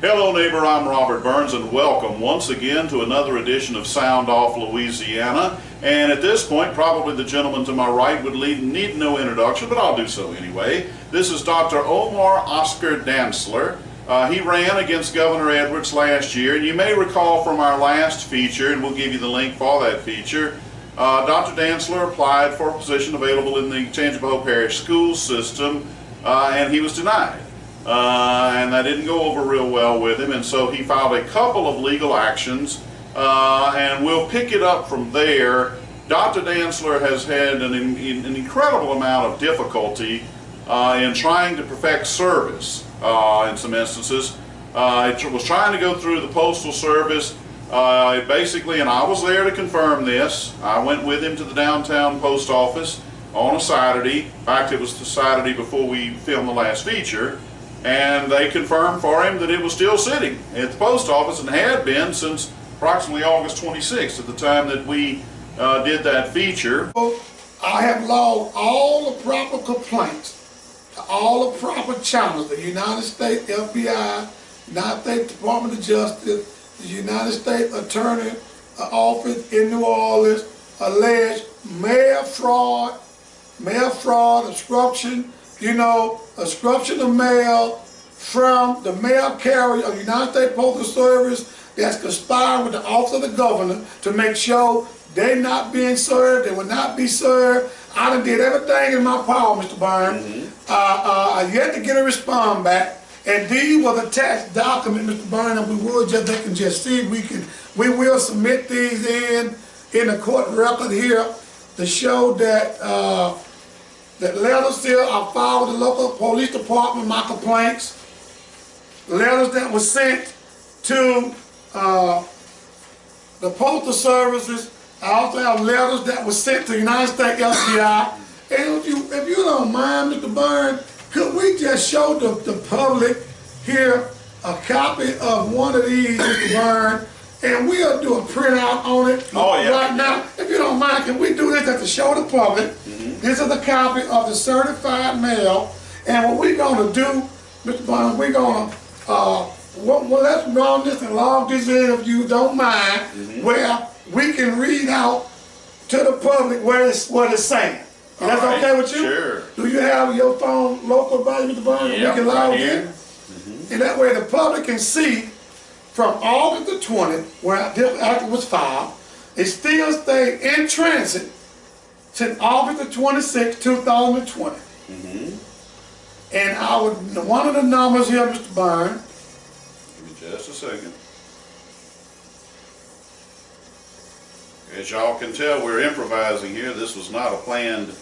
Hello neighbor, I'm Robert Burns and welcome once again to another edition of Sound Off Louisiana. And at this point, probably the gentleman to my right would need no introduction, but I'll do so anyway. This is Dr. Omar Oscar Dantzler. He ran against Governor Edwards last year, and you may recall from our last feature, and we'll give you the link for that feature, Dr. Dantzler applied for a position available in the Tangipahoa Parish school system, and he was denied. And that didn't go over real well with him, and so he filed a couple of legal actions, and we'll pick it up from there. Dr. Dantzler has had an incredible amount of difficulty in trying to perfect service in some instances. It was trying to go through the Postal Service, basically, and I was there to confirm this. I went with him to the downtown post office on a Saturday. In fact, it was the Saturday before we filmed the last feature. And they confirmed for him that it was still sitting at the post office and had been since approximately August 26th at the time that we did that feature. I have logged all the proper complaints to all the proper channels, the United States FBI, United States Department of Justice, the United States Attorney Office in New Orleans, alleged mail fraud, obstruction, obstruction of mail from the mail carrier of the United States Postal Service that's conspiring with the Office of the Governor to make sure they're not being served, they will not be served. I done did everything in my power, Mr. Byrne. I yet to get a response back, and these were attached documents, Mr. Byrne, and they can just see, we will submit these in the court record here to show that that letters here are filed with the local police department, my complaints. Letters that were sent to the postal services. I also have letters that were sent to the United States FBI. And if you don't mind, Mr. Byrne, could we just show the public here a copy of one of these, Mr. Byrne, and we'll do a printout on it right now. If you don't mind, can we do this just to show the public? This is a copy of the certified mail, and what we're going to do, Mr. Byrne, we're going to, let's run this and log this in if you don't mind, where we can read out to the public what it's saying. And that's okay with you? Sure. Do you have your phone local by you, Mr. Byrne? Yep, we can log right in? And that way the public can see from August the 20th, where this act was filed, it still stayed in transit since August the 26th, 2020. And one of the numbers here, Mr. Byrne. Give me just a second. As y'all can tell, we're improvising here. This was not a planned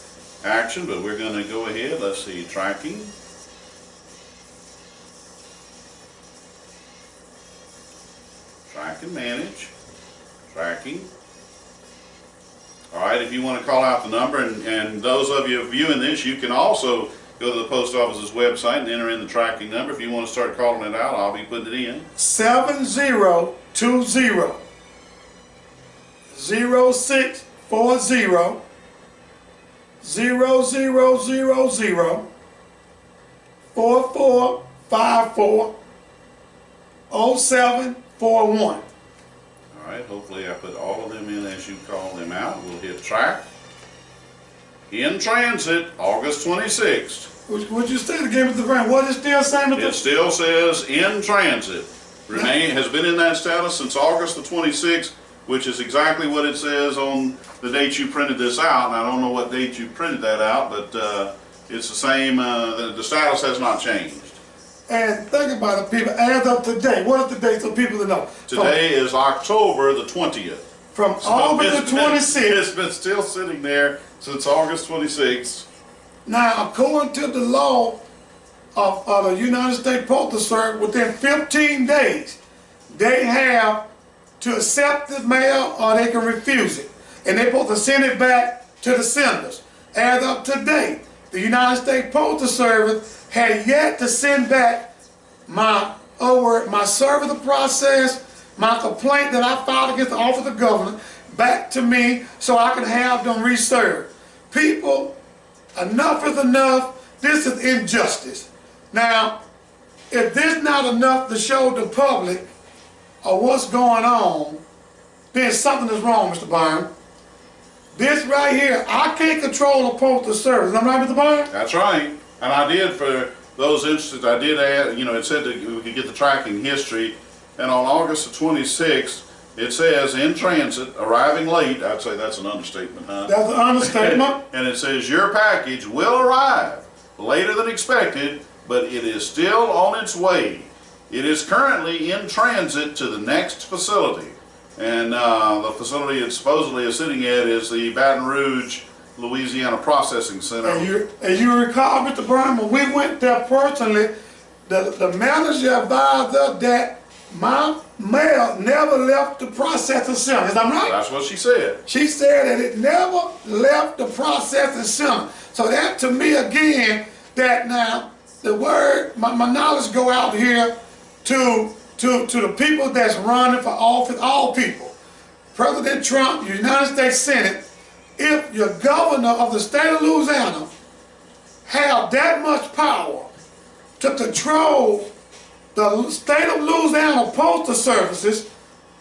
action, but we're going to go ahead. Let's see, tracking. Track and manage. Tracking. All right, if you want to call out the number, and those of you viewing this, you can also go to the post office's website and enter in the tracking number. If you want to start calling it out, I'll be putting it in. 7020 0640 0000 4454 0741. All right, hopefully I put all of them in as you call them out. We'll hit track. In transit, August 26th. Would you say it again, Mr. Byrne? What is still saying? It still says in transit. Has been in that status since August the 26th, which is exactly what it says on the date you printed this out. And I don't know what date you printed that out, but it's the same. The status has not changed. And think about it, people, as of today, what is the date so people to know? Today is October the 20th. From August the 26th. It's been still sitting there since August 26th. Now, according to the law of the United States Postal Service, within 15 days, they have to accept the mail or they can refuse it. And they're supposed to send it back to the senders. As of today, the United States Postal Service had yet to send back my service of process, my complaint that I filed against the Office of the Governor, back to me so I can have them reserved. People, enough is enough. This is injustice. Now, if this not enough to show the public what's going on, then something is wrong, Mr. Byrne. This right here, I can't control the postal service. Am I right, Mr. Byrne? That's right. And I did, for those interested, I did add, you know, it said that we could get the tracking history. And on August the 26th, it says in transit, arriving late. I'd say that's an understatement, huh? That's an understatement. And it says your package will arrive later than expected, but it is still on its way. It is currently in transit to the next facility. And the facility it supposedly is sitting at is the Baton Rouge, Louisiana Processing Center. And you recall, Mr. Byrne, when we went there personally, the manager advised us that my mail never left the processing center. Is that right? That's what she said. She said that it never left the processing center. So that to me again, that now the word, my knowledge go out here to the people that's running for office, all people. President Trump, the United States Senate, if your governor of the state of Louisiana have that much power to control the state of Louisiana postal services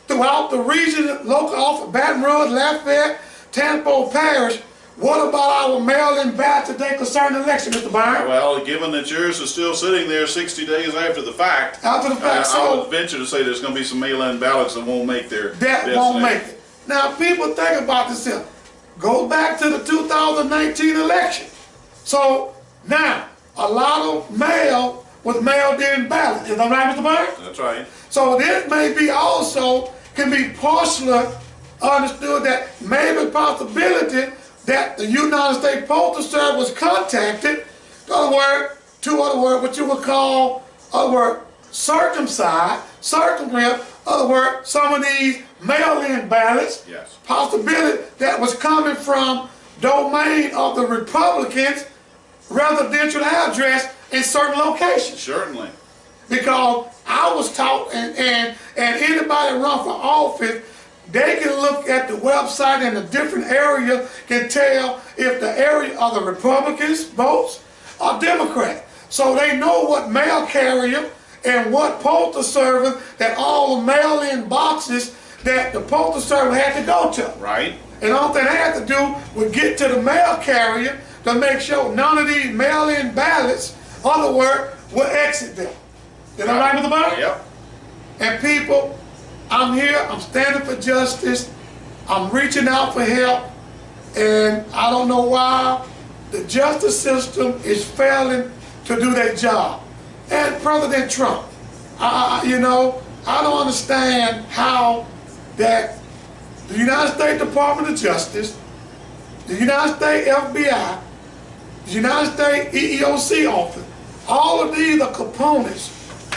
throughout the region, local office, Baton Rouge, Lafayette, Tampa Parish, what about our mail-in ballot today concerning election, Mr. Byrne? Well, given that yours is still sitting there 60 days after the fact, I would venture to say there's going to be some mail-in ballots that won't make their won't make it. Now, people think about this here. Go back to the 2019 election. So, now, a lot of mail was mailed in ballots. Is that right, Mr. Byrne? That's right. So this may be also, can be partially understood that maybe a possibility that the United States Postal Service was contacted, in other words, what you would call, circumvent, other words, some of these mail-in ballots, yes, possibility that was coming from domain of the Republicans' residential address in certain locations. Certainly. Because I was taught, and anybody run for office, they can look at the website and the different areas can tell if the area of the Republicans votes or Democrat. So they know what mail carrier and what postal service that all the mail-in boxes that the postal service had to go to. Right. And all they had to do was get to the mail carrier to make sure none of these mail-in ballots, in other words, will exit them. Is that right, Mr. Byrne? Yep. And people, I'm here, I'm standing for justice, I'm reaching out for help, and I don't know why the justice system is failing to do their job. And President Trump, I don't understand how that the United States Department of Justice, the United States FBI, the United States EEOC office, all of these are components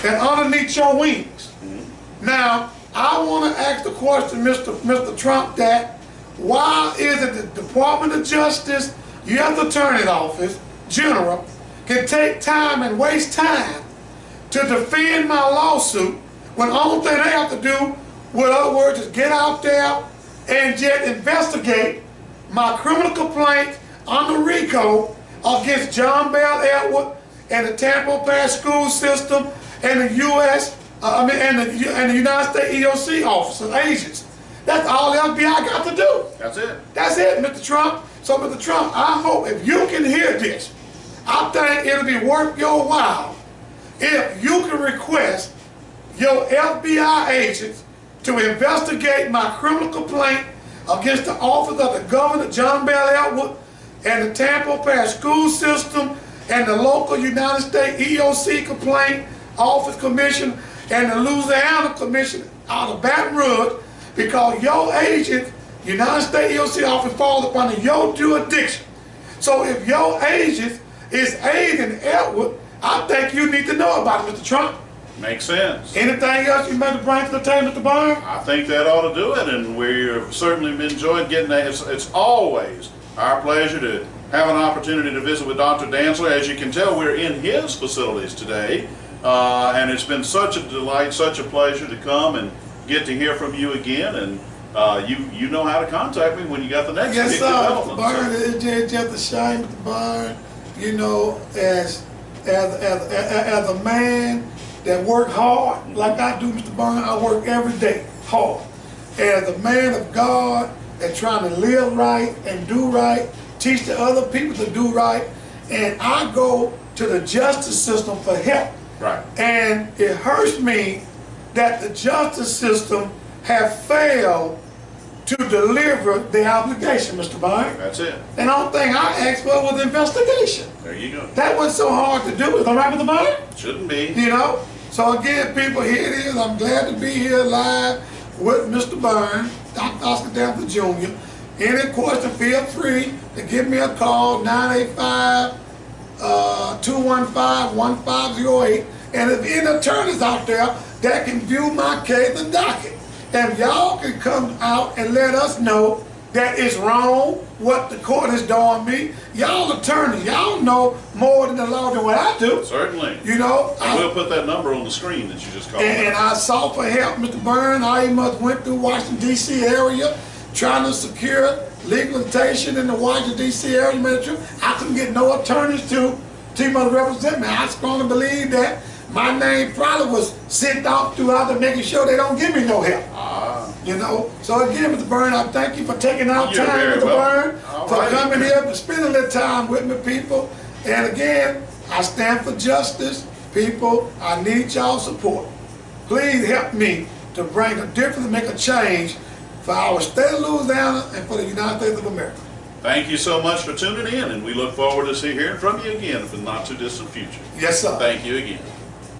that underneath your wings. Mm-hmm. Now, I want to ask the question, Mr. Trump, that why is it the Department of Justice, U.S. Attorney's Office, General, can take time and waste time to defend my lawsuit when the only thing they have to do, with other words, is get out there and just investigate my criminal complaint under RICO against John Bell Edward and the Tampa Bay school system and the U.S. and the United States EOC officers, agents. That's all the FBI got to do. That's it. That's it, Mr. Trump. So, Mr. Trump, I hope if you can hear this, I think it'll be worth your while if you can request your FBI agents to investigate my criminal complaint against the office of the Governor, John Bell Edward, and the Tampa Bay school system, and the local United States EOC complaint office commission, and the Louisiana commission out of Baton Rouge, because your agent, United States EOC office, falls up under your jurisdiction. So if your agent is aiding Edward, I think you need to know about it, Mr. Trump. Makes sense. Anything else you might bring to the table, Mr. Byrne? I think that ought to do it, and we've certainly enjoyed getting that. It's always our pleasure to have an opportunity to visit with Dr. Dantzler. As you can tell, we're in his facilities today, and it's been such a delight, such a pleasure to come and get to hear from you again, and you know how to contact me when you got the next big development. Mr. Byrne, it's just a shame, Mr. Byrne, as as a man that work hard, like I do, Mr. Byrne, I work every day, hard. As a man of God that's trying to live right and do right, teach the other people to do right, and I go to the justice system for help. Right. And it hurts me that the justice system have failed to deliver the obligation, Mr. Byrne. That's it. And the only thing I asked for was investigation. There you go. That wasn't so hard to do. Is that right, Mr. Byrne? Shouldn't be. You know? So again, people, here it is. I'm glad to be here live with Mr. Byrne, Dr. Oscar Dantzler Jr. Any question, feel free to give me a call, 985-215-1508. And if any attorneys out there that can view my case and docket, and y'all can come out and let us know that it's wrong what the court is doing me. Y'all attorneys, y'all know more than the law than what I do. Certainly. You know, And we'll put that number on the screen that you just called. and I sought for help, Mr. Byrne. I must went through Washington, D.C. area trying to secure legalization in the Washington, D.C. area. I couldn't get no attorneys to represent me. I strongly believe that my name probably was sent off throughout to making sure they don't give me no help. You know, so again, Mr. Byrne, I thank you for taking out You're time, very Mr. welcome. Byrne, for coming here, to spend a little time with me, people. And again, I stand for justice, people. I need y'all support. Please help me to bring a difference, make a change for our state of Louisiana and for the United States of America. Thank you so much for tuning in, and we look forward to hearing from you again in the not too distant future. Yes, sir. Thank you again.